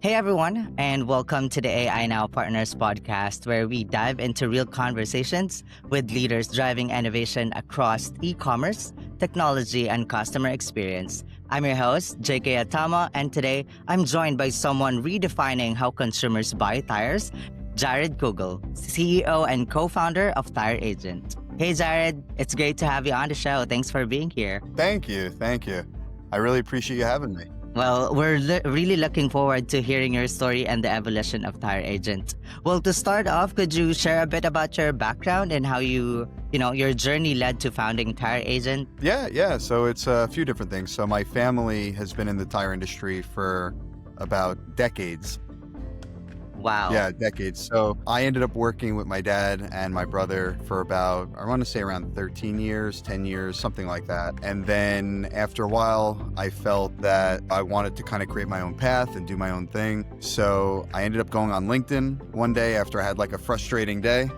Hey everyone, and welcome to the AI Now Partners podcast, where we dive into real conversations with leaders driving innovation across e commerce, technology, and customer experience. I'm your host, JK Jetomo, and today I'm joined by someone redefining how consumers buy tires, Jared Kugel, CEO and co founder of Tire Agent. Hey Jared, it's great to have you on the show. Thanks for being here. Thank you. Thank you. I really appreciate you having me. Well, we're really looking forward to hearing your story and the evolution of Tire Agent. Well, to start off, could you share a bit about your background and how your journey led to founding Tire Agent? Yeah. So it's a few different things. So my family has been in the tire industry for about decades. Wow. Yeah, decades. So I ended up working with my dad and my brother for about, I want to say around 13 years, 10 years, something like that. And then after a while, I felt that I wanted to kind of create my own path and do my own thing. So I ended up going on LinkedIn one day after I had like a frustrating day.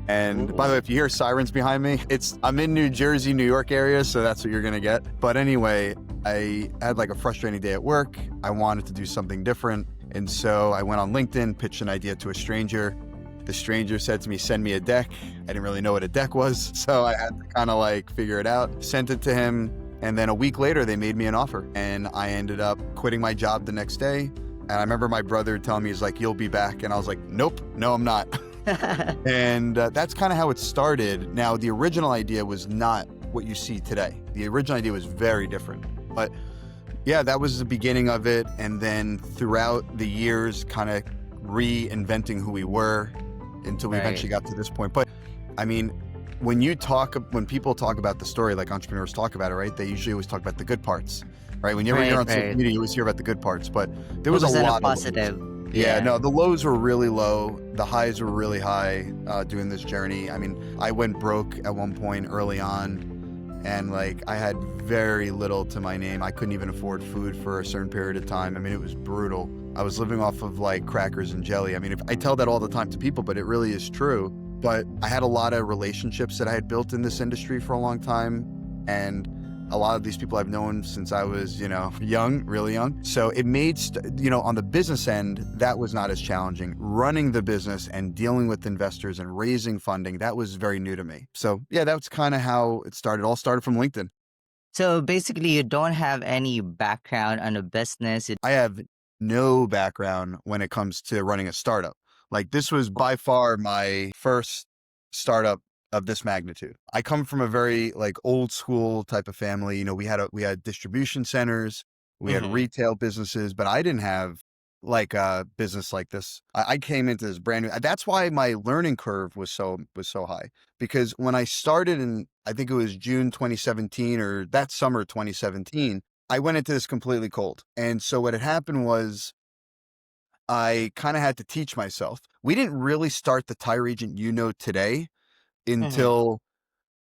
And by the way, if you hear sirens behind me, I'm in New Jersey, New York area, so that's what you're gonna get. But anyway, I had like a frustrating day at work. I wanted to do something different. And so I went on LinkedIn, pitched an idea to a stranger. The stranger said to me, send me a deck. I didn't really know what a deck was, so I had to kind of like figure it out. Sent it to him, and then a week later, they made me an offer. And I ended up quitting my job the next day. And I remember my brother telling me, he's like, you'll be back. And I was like, nope, no, I'm not. And that's kind of how it started. Now, the original idea was not what you see today. The original idea was very different. But yeah, that was the beginning of it. And then throughout the years, kind of reinventing who we were until we eventually got to this point. But I mean, when people talk about the story, like entrepreneurs talk about it, right? They usually always talk about the good parts, right? Whenever you're on social media, you always hear about the good parts, but there was a lot of positive. Yeah, no, the lows were really low. The highs were really high doing this journey. I mean, I went broke at one point early on. And like, I had very little to my name. I couldn't even afford food for a certain period of time. I mean, it was brutal. I was living off of like crackers and jelly. I mean, I tell that all the time to people, but it really is true. But I had a lot of relationships that I had built in this industry for a long time. And a lot of these people I've known since I was, young, really young. So it made, on the business end, that was not as challenging. Running the business and dealing with investors and raising funding, that was very new to me. So yeah, that's kind of how it started. It all started from LinkedIn. So basically, you don't have any background on a business. I have no background when it comes to running a startup. Like, this was by far my first startup of this magnitude. I come from a very like old school type of family. We had distribution centers, we had retail businesses, but I didn't have like a business like this. I came into this brand new. That's why my learning curve was so high, because when I started in, I think it was June 2017 or that summer 2017, I went into this completely cold. And so what had happened was I kind of had to teach myself. We didn't really start the Tire Agent today until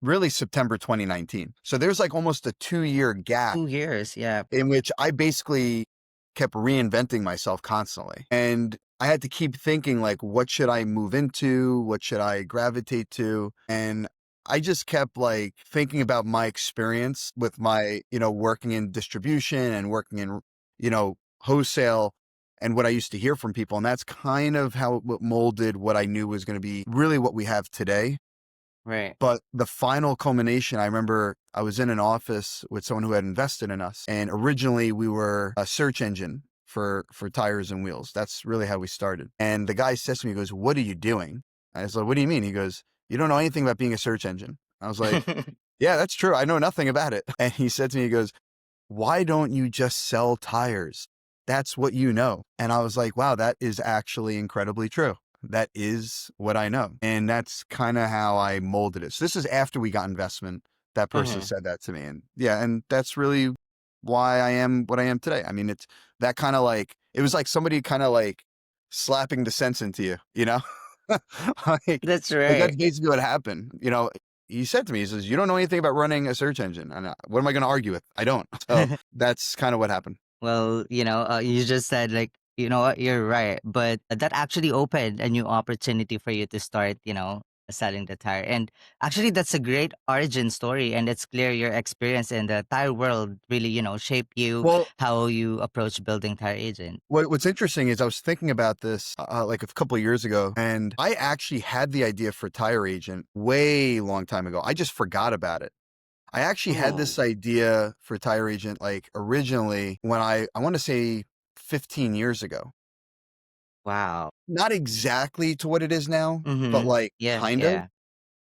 really September 2019. So there's like almost a 2-year gap 2 years, yeah. in which I basically kept reinventing myself constantly. And I had to keep thinking like, what should I move into? What should I gravitate to? And I just kept like thinking about my experience with my, working in distribution and working in, wholesale, and what I used to hear from people. And that's kind of how it molded what I knew was going to be really what we have today. Right. But the final culmination, I remember I was in an office with someone who had invested in us. And originally we were a search engine for tires and wheels. That's really how we started. And the guy says to me, he goes, what are you doing? I was like, what do you mean? He goes, you don't know anything about being a search engine. I was like, yeah, that's true. I know nothing about it. And he said to me, he goes, why don't you just sell tires? That's what you know. And I was like, wow, that is actually incredibly true. That is what I know. And that's kind of how I molded it. So this is after we got investment. That person said that to me. And yeah, and that's really why I am what I am today. I mean, it's that kind of like, it was like somebody kind of like slapping the sense into you, like, That's like right. that's basically what happened. He said to me, he says, you don't know anything about running a search engine. And what am I going to argue with? I don't. So that's kind of what happened. Well, you just said like, you know what, you're right. But that actually opened a new opportunity for you to start, selling the tire. And actually, that's a great origin story. And it's clear your experience in the tire world really, shape you, Well, how you approach building tire agent. what's interesting is I was thinking about this like a couple of years ago, and I actually had the idea for Tire Agent way long time ago. I just forgot about it. I actually had Oh, this idea for Tire Agent like originally when I want to say 15 years ago. wow. Not exactly to what it is now, but Mm-hmm. like Yeah, kind of. yeah.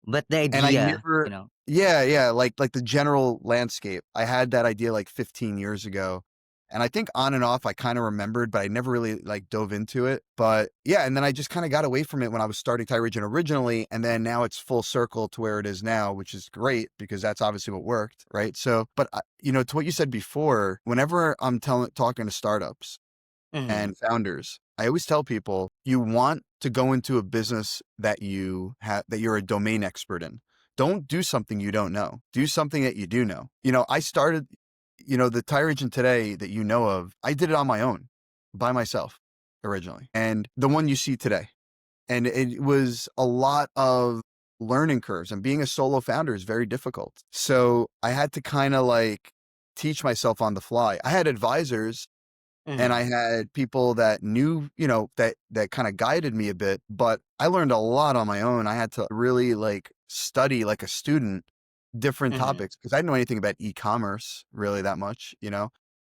But the And I idea, never Yeah, yeah, like the general landscape. I had that idea like 15 years ago. And I think on and off I kind of remembered, but I never really like dove into it. But yeah, and then I just kind of got away from it when I was starting Tyrogen originally, and then now it's full circle to where it is now, which is great because that's obviously what worked, right? So, but to what you said before, whenever I'm talking to startups mm-hmm. and founders, I always tell people you want to go into a business that that you're a domain expert in. Don't do something you don't know. Do something that you do know. I started, the tire agent today that you know of, I did it on my own by myself originally. And the one you see today. And it was a lot of learning curves, and being a solo founder is very difficult. So I had to kind of like teach myself on the fly. I had advisors and I Mm-hmm. had people that knew, that kind of guided me a bit, but I learned a lot on my own. I had to really like study like a student different Mm-hmm. topics because I didn't know anything about e-commerce really that much.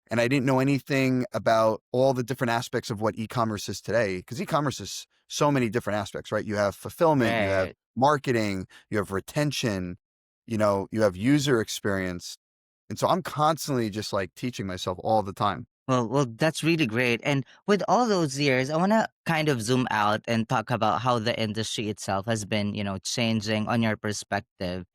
And I didn't know anything about all the different aspects of what e-commerce is today because e-commerce is so many different aspects, right? You have fulfillment, you have Right. marketing, you have retention, you have user experience. And so I'm constantly just like teaching myself all the time. Well, that's really great. And with all those years, I want to kind of zoom out and talk about how the industry itself has been, changing on your perspective.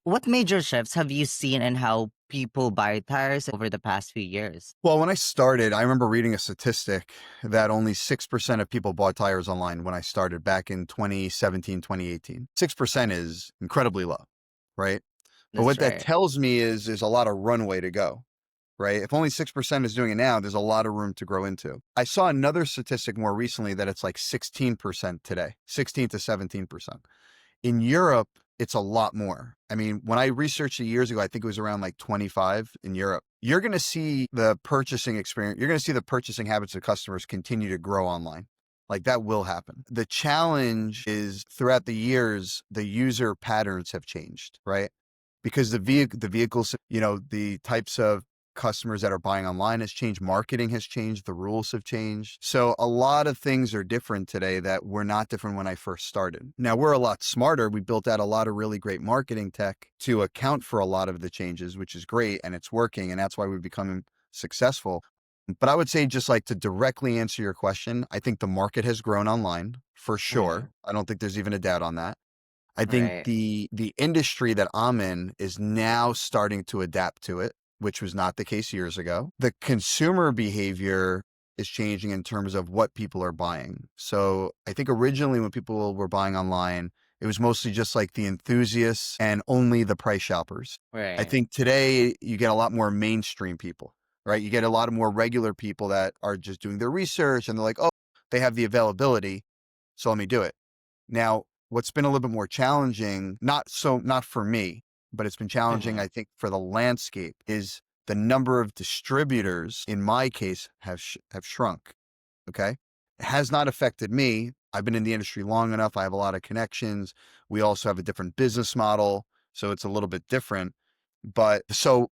What major shifts have you seen in how people buy tires over the past few years? Well, when I started, I remember reading a statistic that only 6% of people bought tires online when I started back in 2017, 2018. 6% is incredibly low, right? But That's what that right. tells me is there's a lot of runway to go, right? If only 6% is doing it now, there's a lot of room to grow into. I saw another statistic more recently that it's like 16% today, 16 to 17%. In Europe, it's a lot more. I mean, when I researched it years ago, I think it was around like 25 in Europe. You're going to see the purchasing experience, you're going to see the purchasing habits of customers continue to grow online. Like that will happen. The challenge is throughout the years, the user patterns have changed, right? Because the vehicles, the types of customers that are buying online has changed, marketing has changed, the rules have changed. So a lot of things are different today that were not different when I first started. Now we're a lot smarter. We built out a lot of really great marketing tech to account for a lot of the changes, which is great and it's working, and that's why we've become successful. But I would say, just like to directly answer your question, I think the market has grown online for Mm-hmm. sure. I don't think there's even a doubt on that. I think Right. the industry that I'm in is now starting to adapt to it, which was not the case years ago. The consumer behavior is changing in terms of what people are buying. So I think originally when people were buying online, it was mostly just like the enthusiasts and only the price shoppers. I Right. think today you get a lot more mainstream people, right? You get a lot of more regular people that are just doing their research and they're like, oh, they have the availability, so let me do it. Now, what's been a little bit more challenging, not for me, but it's been challenging, Mm-hmm. I think, for the landscape is the number of distributors, in my case, have shrunk. Okay. It has not affected me. I've been in the industry long enough. I have a lot of connections. We also have a different business model. So it's a little bit different. But so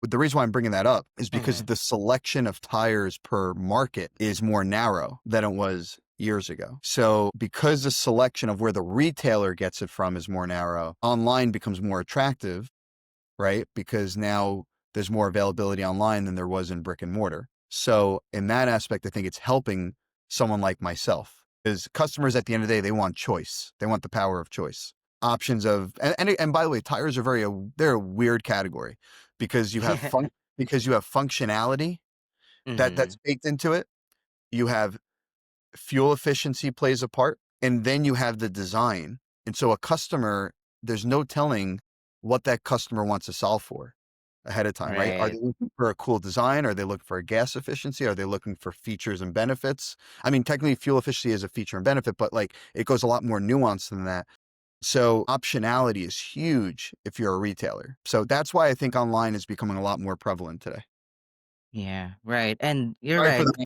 the reason why I'm bringing that up is because Mm-hmm. the selection of tires per market is more narrow than it was years ago. So because the selection of where the retailer gets it from is more narrow, online becomes more attractive, right? Because now there's more availability online than there was in brick and mortar. So in that aspect, I think it's helping someone like myself, because customers at the end of the day, they want choice. They want the power of choice. Options of, and by the way, tires are they're a weird category because because you have functionality Mm-hmm. that's baked into it. You have fuel efficiency plays a part, and then you have the design. And so a customer, there's no telling what that customer wants to solve for ahead of time, right? Are they Right. looking for a cool design? Are they looking for a gas efficiency? Are they looking for features and benefits? I mean, technically fuel efficiency is a feature and benefit, but like it goes a lot more nuanced than that. So optionality is huge if you're a retailer. So that's why I think online is becoming a lot more prevalent today. Yeah, right. And you're Sorry for right. the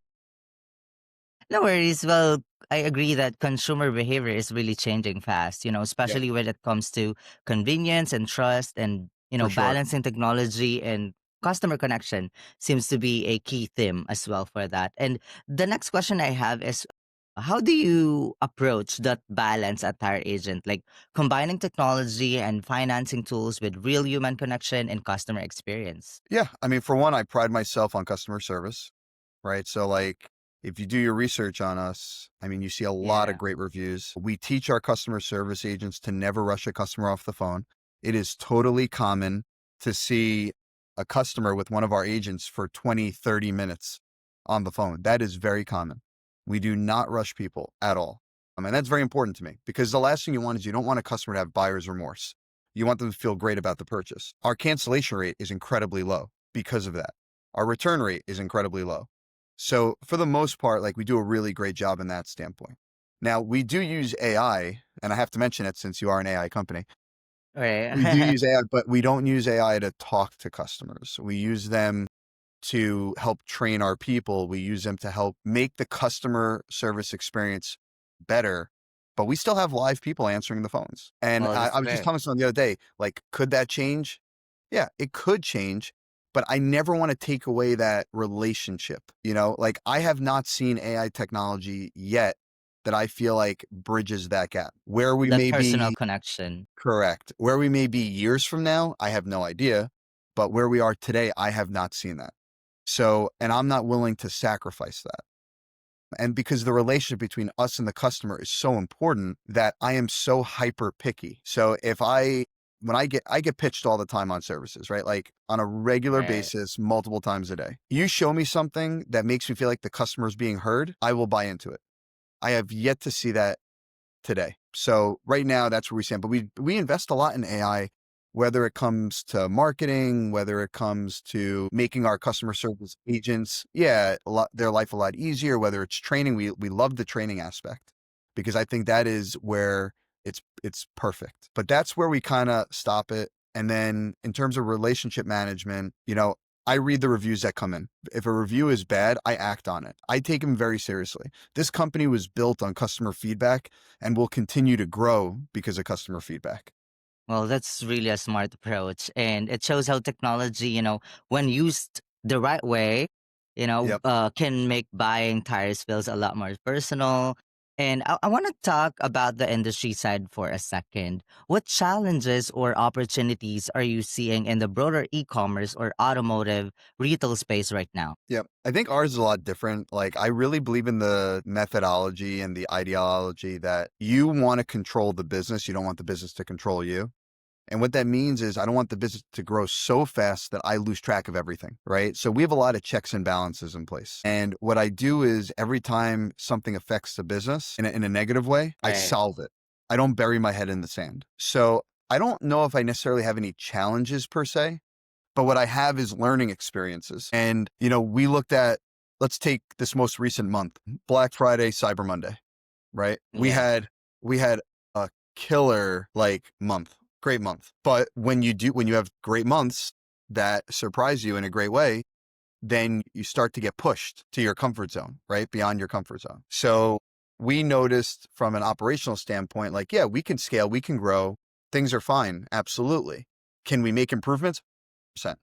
No worries. Well, I agree that consumer behavior is really changing fast, yeah, especially when it comes to convenience and trust and, for sure. balancing technology and customer connection seems to be a key theme as well for that. And the next question I have is, how do you approach that balance at Tire Agent, like combining technology and financing tools with real human connection and customer experience? Yeah, I mean, for one, I pride myself on customer service, right? So, like, if you do your research on us, I mean, you see a lot of Yeah. great reviews. We teach our customer service agents to never rush a customer off the phone. It is totally common to see a customer with one of our agents for 20, 30 minutes on the phone. That is very common. We do not rush people at all. I mean, that's very important to me because the last thing you want is you don't want a customer to have buyer's remorse. You want them to feel great about the purchase. Our cancellation rate is incredibly low because of that. Our return rate is incredibly low. So for the most part, like we do a really great job in that standpoint. Now we do use AI, and I have to mention it since you are an AI company. We do Right. use AI, but we don't use AI to talk to customers. We use them to help train our people. We use them to help make the customer service experience better. But we still have live people answering the phones. And Well, I that's was just great. telling someone the other day, like, could that change? Yeah, it could change, but I never want to take away that relationship. Like I have not seen AI technology yet that I feel like bridges that gap. Where we That may personal be connection. correct, where we may be years from now, I have no idea. But where we are today, I have not seen that. So, and I'm not willing to sacrifice that. And because the relationship between us and the customer is so important that I am so hyper picky. So when I get pitched all the time on services, right? Like on a regular Right. basis, multiple times a day. You show me something that makes me feel like the customer is being heard, I will buy into it. I have yet to see that today. So right now that's where we stand. But we invest a lot in AI, whether it comes to marketing, whether it comes to making our customer service agents, yeah, their life a lot easier, whether it's training. We love the training aspect because I think that is where it's perfect. But that's where we kind of stop it. And then in terms of relationship management, I read the reviews that come in. If a review is bad, I act on it. I take them very seriously. This company was built on customer feedback and will continue to grow because of customer feedback. Well, that's really a smart approach. And it shows how technology, when used the right way, Yep. can make buying tires feels a lot more personal. And I want to talk about the industry side for a second. What challenges or opportunities are you seeing in the broader e-commerce or automotive retail space right now? Yep. I think ours is a lot different. Like, I really believe in the methodology and the ideology that you want to control the business. You don't want the business to control you. And what that means is I don't want the business to grow so fast that I lose track of everything, right? So we have a lot of checks and balances in place. And what I do is every time something affects the business in a negative way, I Right. solve it. I don't bury my head in the sand. So I don't know if I necessarily have any challenges per se, but what I have is learning experiences. And, we looked at, let's take this most recent month, Black Friday, Cyber Monday, right? We Yeah. had, we had a killer like month, great month. But when you have great months that surprise you in a great way, then you start to get pushed to your comfort zone, right? Beyond your comfort zone. So we noticed from an operational standpoint, like, yeah, we can scale, we can grow, things are fine. Absolutely. Can we make improvements? 100%.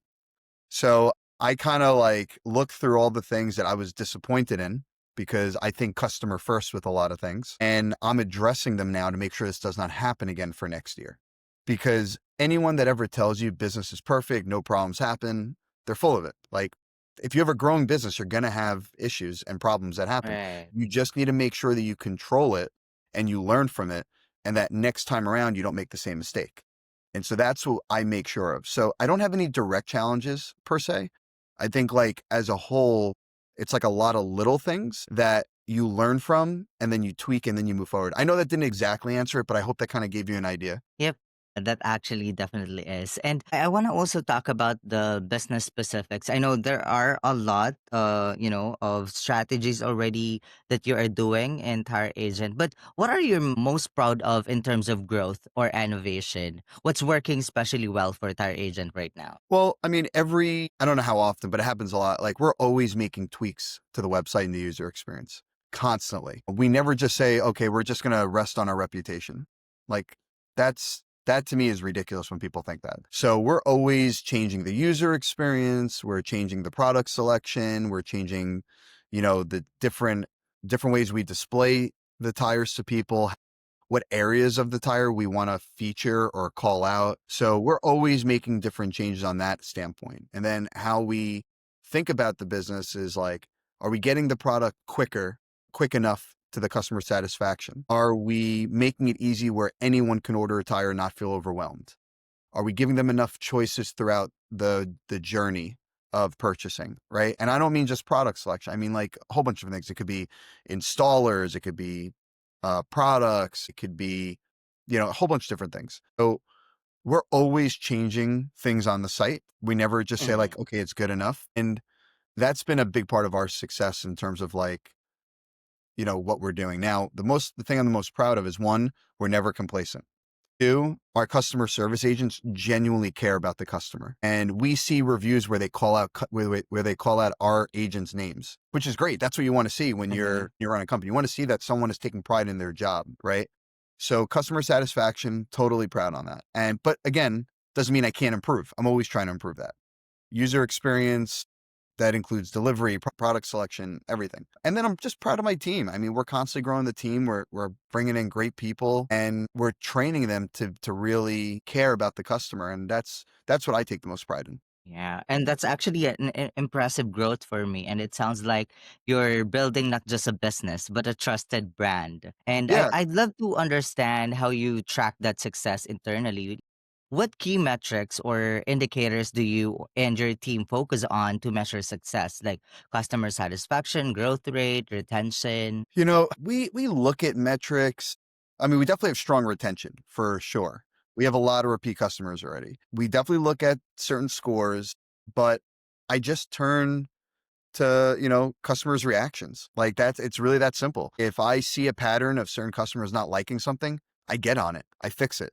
So I kind of like looked through all the things that I was disappointed in because I think customer first with a lot of things. And I'm addressing them now to make sure this does not happen again for next year. Because anyone that ever tells you business is perfect, no problems happen, they're full of it. Like if you have a growing business, you're going to have issues and problems that happen. Right. You just need to make sure that you control it and you learn from it. And that next time around, you don't make the same mistake. And so that's what I make sure of. So I don't have any direct challenges per se. I think like as a whole, it's like a lot of little things that you learn from and then you tweak and then you move forward. I know that didn't exactly answer it, but I hope that kind of gave you an idea. Yep. That actually definitely is. And I want to also talk about the business specifics. I know there are a lot, of strategies already that you are doing in Tire Agent, but what are you most proud of in terms of growth or innovation? What's working especially well for Tire Agent right now? Well, I mean, I don't know how often, but it happens a lot. Like we're always making tweaks to the website and the user experience constantly. We never just say, okay, we're just going to rest on our reputation. Like that to me is ridiculous when people think that. So we're always changing the user experience. We're changing the product selection. We're changing, the different ways we display the tires to people, what areas of the tire we want to feature or call out. So we're always making different changes on that standpoint. And then how we think about the business is like, are we getting the product quick enough to the customer satisfaction? Are we making it easy where anyone can order a tire and not feel overwhelmed? Are we giving them enough choices throughout the journey of purchasing, right? And I don't mean just product selection. I mean like a whole bunch of things. It could be installers, it could be products, it could be, a whole bunch of different things. So we're always changing things on the site. We never just say like, okay, it's good enough. And that's been a big part of our success in terms of like, what we're doing now. The thing I'm the most proud of is one, we're never complacent. Two, our customer service agents genuinely care about the customer, and we see reviews where they call out where they call out our agents' names, which is great. That's what you want to see when Mm-hmm. you're on a company. You want to see that someone is taking pride in their job, right? So customer satisfaction, totally proud on that. But again, doesn't mean I can't improve. I'm always trying to improve that. User experience, that includes delivery, product selection, everything. And then I'm just proud of my team. I mean, we're constantly growing the team. We're bringing in great people, and we're training them to really care about the customer. And that's what I take the most pride in. Yeah, and that's actually an impressive growth for me. And it sounds like you're building not just a business, but a trusted brand. And Yeah, I'd love to understand how you track that success internally. What key metrics or indicators do you and your team focus on to measure success, like customer satisfaction, growth rate, retention? we look at metrics. I mean, we definitely have strong retention for sure. We have a lot of repeat customers already. We definitely look at certain scores, but I just turn to, customers' reactions. Like it's really that simple. If I see a pattern of certain customers not liking something, I get on it. I fix it.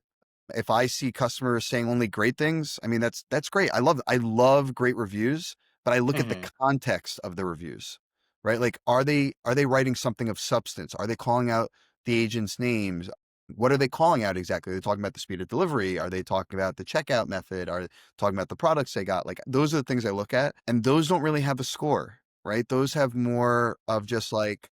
If I see customers saying only great things, I mean that's great. I love great reviews, but I look at the Hmm. context of the reviews. Right? Like are they writing something of substance? Are they calling out the agent's names? What are they calling out exactly? Are they talking about the speed of delivery? Are they talking about the checkout method? Are they talking about the products they got? Like those are the things I look at, and those don't really have a score, right? Those have more of just like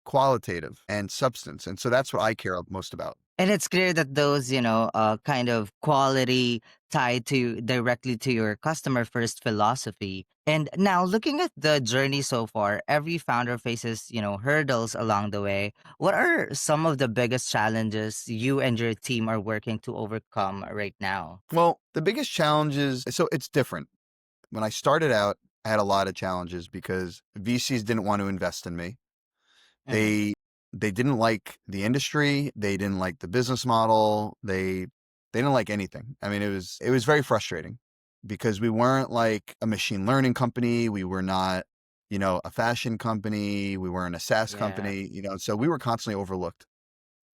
qualitative and substance. And so that's what I care most about. And it's clear that those, kind of quality tied to directly to your customer first philosophy. And now looking at the journey so far, every founder faces, hurdles along the way. What are some of the biggest challenges you and your team are working to overcome right now? Well, the biggest challenge is so it's different. When I started out, I had a lot of challenges because VCs didn't want to invest in me. Hmm. They didn't like the industry, they didn't like the business model, they didn't like anything. I mean, it was very frustrating because we weren't like a machine learning company, we were not, a fashion company, we weren't a SaaS Yeah. company, so we were constantly overlooked.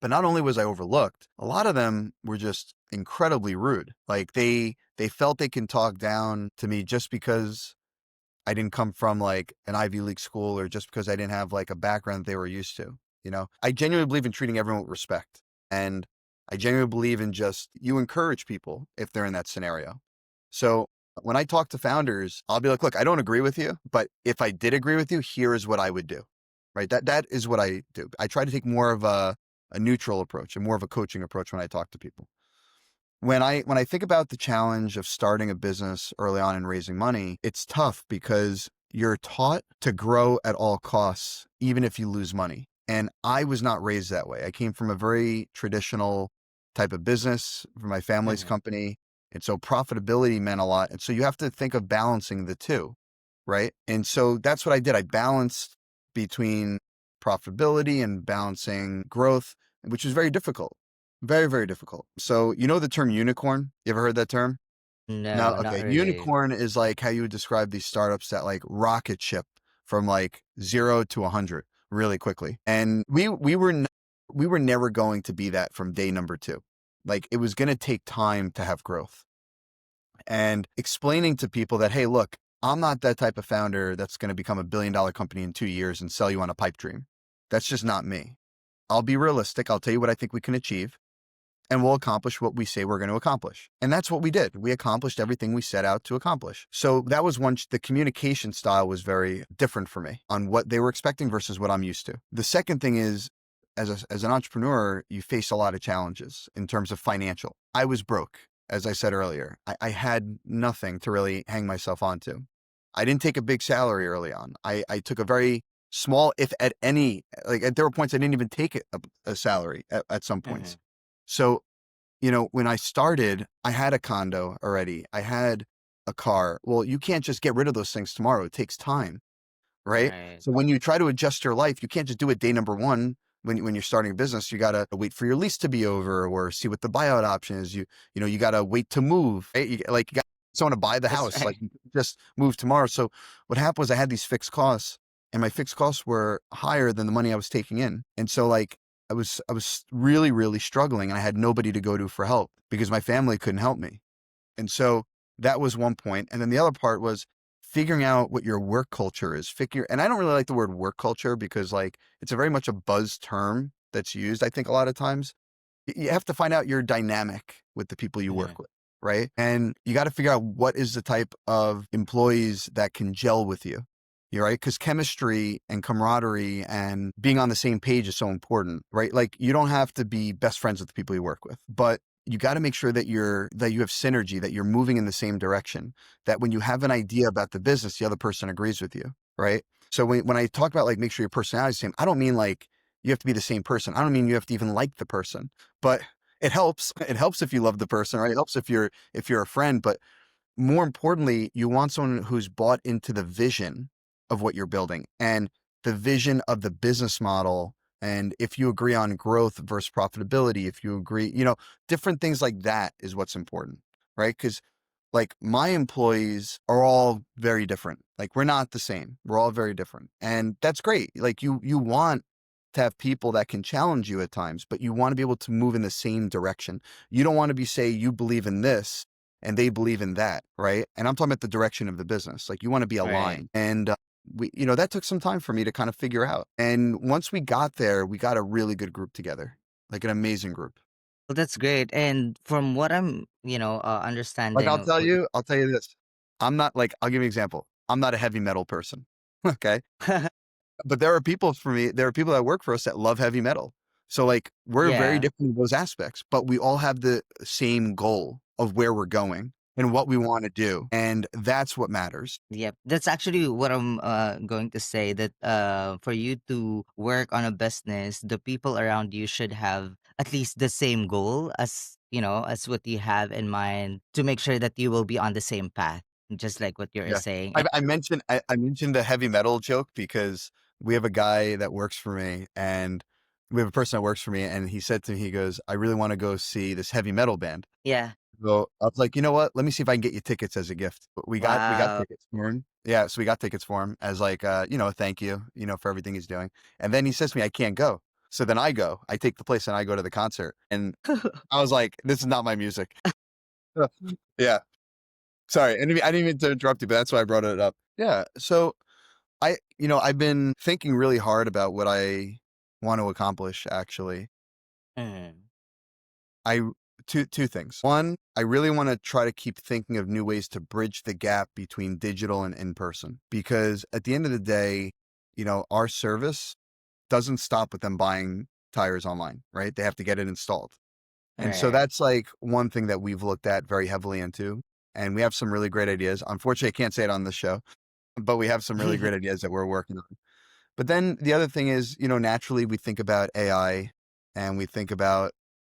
But not only was I overlooked, a lot of them were just incredibly rude. Like they felt they can talk down to me just because I didn't come from like an Ivy League school or just because I didn't have like a background that they were used to. I genuinely believe in treating everyone with respect. And I genuinely believe in just you encourage people if they're in that scenario. So when I talk to founders, I'll be like, look, I don't agree with you, but if I did agree with you, here is what I would do. Right. That is what I do. I try to take more of a neutral approach and more of a coaching approach when I talk to people. When I think about the challenge of starting a business early on and raising money, it's tough because you're taught to grow at all costs, even if you lose money. And I was not raised that way. I came from a very traditional type of business from my family's Hmm. company. And so profitability meant a lot. And so you have to think of balancing the two, right? And so that's what I did. I balanced between profitability and balancing growth, which was very difficult Very, very difficult. So, you know the term unicorn? You ever heard that term? No, No, not okay. really. Unicorn is like how you would describe these startups that like rocket ship from like 0 to 100 really quickly. And we were never going to be that from day number 2. Like it was going to take time to have growth. And explaining to people that, hey, look, I'm not that type of founder that's going to become $1 billion company in 2 years and sell you on a pipe dream. That's just not me. I'll be realistic. I'll tell you what I think we can achieve, and we'll accomplish what we say we're going to accomplish. And that's what we did. We accomplished everything we set out to accomplish. So that was the communication style was very different for me on what they were expecting versus what I'm used to. The second thing is, as an entrepreneur, you face a lot of challenges in terms of financial. I was broke, as I said earlier. I had nothing to really hang myself onto. I didn't take a big salary early on. I took a very small, if at any, there were points I didn't even take a salary at some points. Hmm. So, when I started, I had a condo already. I had a car. Well, you can't just get rid of those things tomorrow. It takes time, right? Right. So when you try to adjust your life, you can't just do it day number 1 when you're starting a business. You got to wait for your lease to be over or see what the buyout option is. You got to wait to move, right? You got someone to buy the That's house, like right. you can't just move tomorrow. So what happened was I had these fixed costs, and my fixed costs were higher than the money I was taking in. And so like I was really, really struggling, and I had nobody to go to for help because my family couldn't help me. And so that was one point. And then the other part was figuring out what your work culture is. And I don't really like the word work culture because like it's a very much a buzz term that's used, I think, a lot of times. You have to find out your dynamic with the people you Hmm. work with, right? And you got to figure out what is the type of employees that can gel with you. You're right. Because chemistry and camaraderie and being on the same page is so important, right? Like you don't have to be best friends with the people you work with, but you got to make sure that you have synergy, that you're moving in the same direction, that when you have an idea about the business, the other person agrees with you, right? So when I talk about like make sure your personality is the same, I don't mean like you have to be the same person. I don't mean you have to even like the person, but it helps. It helps if you love the person, right? It helps if you're a friend, but more importantly, you want someone who's bought into the vision of what you're building and the vision of the business model. And if you agree on growth versus profitability, if you agree, different things like that is what's important, right? Because like my employees are all very different. Like we're not the same. We're all very different. And that's great. Like you want to have people that can challenge you at times, but you want to be able to move in the same direction. You don't want to be say you believe in this and they believe in that, right? And I'm talking about the direction of the business. Like you want to be Right. aligned. And that took some time for me to kind of figure out. And once we got there, we got a really good group together, like an amazing group. Well, that's great. And from what I'm, Like understanding, I'll tell you this. I'm not like, I'll give you an example. I'm not a heavy metal person. Okay. But there are people that work for us that love heavy metal. So like we're very yeah. different in those aspects, but we all have the same goal of where we're going and what we want to do. And that's what matters. Yep, that's actually what I'm going to say, that for you to work on a business, the people around you should have at least the same goal as, as what you have in mind, to make sure that you will be on the same path, just like what you're Yeah. saying. I mentioned the heavy metal joke because we have a guy that works for me and we have a person that works for me and he said to me, he goes, I really want to go see this heavy metal band. Yeah. So I was like, you know what? Let me see if I can get you tickets as a gift. We got Wow. tickets for him. Yeah, so we got tickets for him as like a thank you, for everything he's doing. And then he says to me, I can't go. So then I go. I take the place and I go to the concert. And I was like, this is not my music. Yeah. Sorry. I didn't mean to interrupt you, but that's why I brought it up. Yeah. So I've been thinking really hard about what I want to accomplish actually. Mhm. I two things. One, I really want to try to keep thinking of new ways to bridge the gap between digital and in person because at the end of the day, our service doesn't stop with them buying tires online, right? They have to get it installed. And so Right. that's like one thing that we've looked at very heavily into. And we have some really great ideas. Unfortunately, I can't say it on the show, but we have some really great ideas that we're working on. But then the other thing is, naturally we think about AI and we think about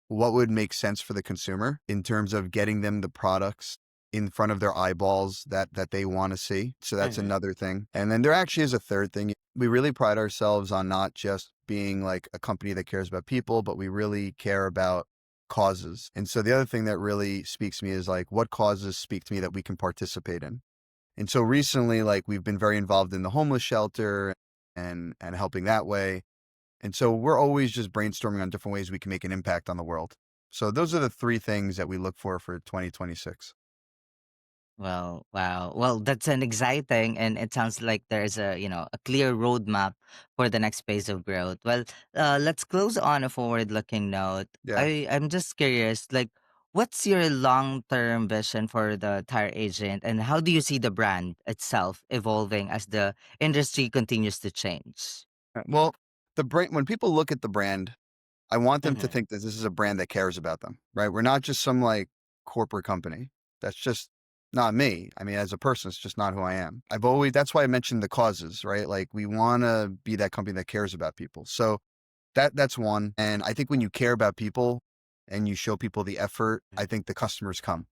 what would make sense for the consumer in terms of getting them the products in front of their eyeballs that they want to see. So that's Mhm. another thing. And then there actually is a third thing. We really pride ourselves on not just being like a company that cares about people, but we really care about causes. And so the other thing that really speaks to me is like, what causes speak to me that we can participate in? And so recently, like we've been very involved in the homeless shelter and helping that way. And so we're always just brainstorming on different ways we can make an impact on the world. So those are the three things that we look for 2026. Well, wow. Well, that's an exciting, and it sounds like there's a a clear roadmap for the next phase of growth. Well, let's close on a forward-looking note. Yeah. I'm just curious, like, what's your long-term vision for the tire agent, and how do you see the brand itself evolving as the industry continues to change? Well, the brand, when people look at the brand, I want them to Mm-hmm. think that this is a brand that cares about them, right? We're not just some like corporate company. That's just not me. I mean, as a person, it's just not who I am. That's why I mentioned the causes, right? Like we want to be that company that cares about people. So that's one. And I think when you care about people and you show people the effort, I think the customers come,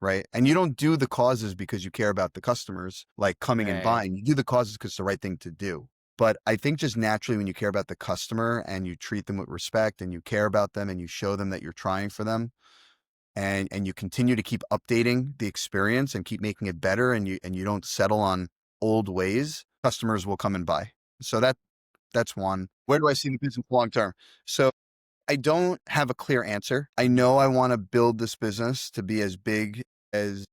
right? And you don't do the causes because you care about the customers, like coming and Right. buying. You do the causes because it's the right thing to do. But I think just naturally, when you care about the customer and you treat them with respect and you care about them and you show them that you're trying for them and you continue to keep updating the experience and keep making it better and you don't settle on old ways, customers will come and buy. So that's one. Where do I see the business long term? So I don't have a clear answer. I know I want to build this business to be as big as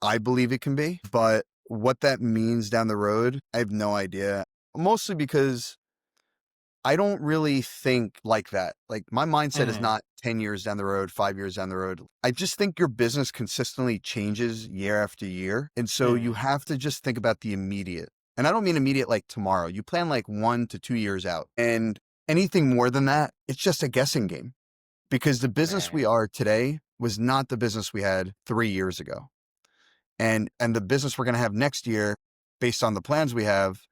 I believe it can be, but what that means down the road, I have no idea. Mostly because I don't really think like that. Like my mindset is Mm-hmm. not 10 years down the road, 5 years down the road. I just think your business consistently changes year after year. And so you Mm-hmm. have to just think about the immediate. And I don't mean immediate like tomorrow. You plan like 1 to 2 years out. And anything more than that, it's just a guessing game because the business we Right. are today was not the business we had 3 years ago. And the business we're going to have next year, based on the plans we have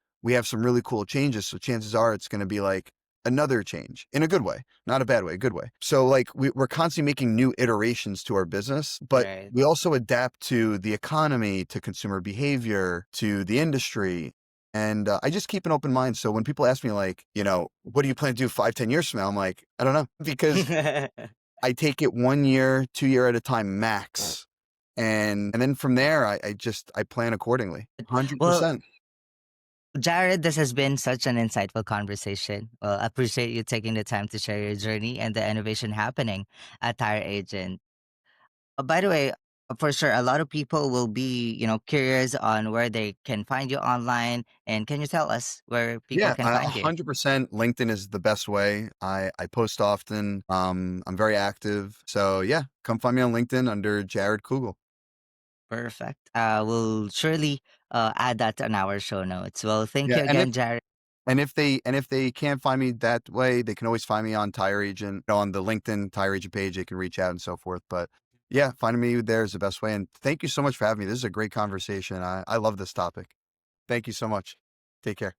some really cool changes. So chances are it's going to be like another change in a good way, not a bad way, a good way. So like we're constantly making new iterations to our business, but Right. we also adapt to the economy, to consumer behavior, to the industry. And I just keep an open mind. So when people ask me like, what do you plan to do 5, 10 years from now? I'm like, I don't know, because I take it 1 year, 2 year at a time max. And then from there, I plan accordingly. Well, 100%. Jared, this has been such an insightful conversation. Well, I appreciate you taking the time to share your journey and the innovation happening at Tire Agent. By the way, for sure, a lot of people will be, curious on where they can find you online. And can you tell us where people Yeah, can a find you? 100% LinkedIn is the best way. I post often. I'm very active. So yeah, come find me on LinkedIn under Jared Kugel. Perfect. We'll surely add that on our show notes. Well, thank Yeah, you again, Jared. and if they can't find me that way, they can always find me on Tire Agent, on the LinkedIn Tire Agent page. They can reach out and so forth. But yeah, finding me there is the best way. And thank you so much for having me. This is a great conversation. I love this topic. Thank you so much. Take care.